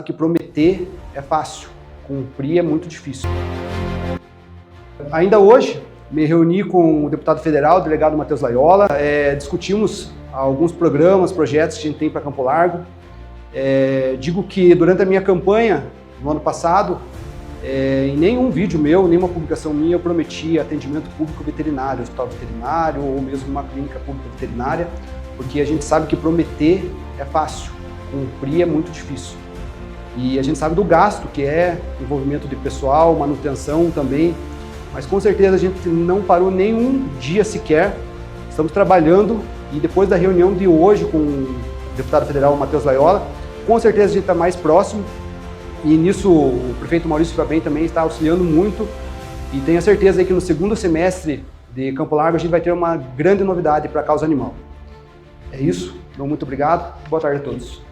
que prometer é fácil, cumprir é muito difícil. Ainda hoje, me reuni com o deputado federal, o delegado Matheus Laiola, discutimos alguns programas, projetos que a gente tem para Campo Largo. Digo que durante a minha campanha, no ano passado, em nenhum vídeo meu, nenhuma publicação minha, eu prometi atendimento público veterinário, hospital veterinário ou mesmo uma clínica pública veterinária, porque a gente sabe que prometer é fácil, cumprir é muito difícil. E a gente sabe do gasto que é envolvimento de pessoal, manutenção também, mas com certeza a gente não parou nenhum dia sequer. Estamos trabalhando e depois da reunião de hoje com o deputado federal Matheus Laiola, com certeza a gente está mais próximo e nisso o prefeito Maurício Fabem também está auxiliando muito e tenho a certeza que no segundo semestre de Campo Largo a gente vai ter uma grande novidade para a causa animal. É isso, então muito obrigado, boa tarde a todos.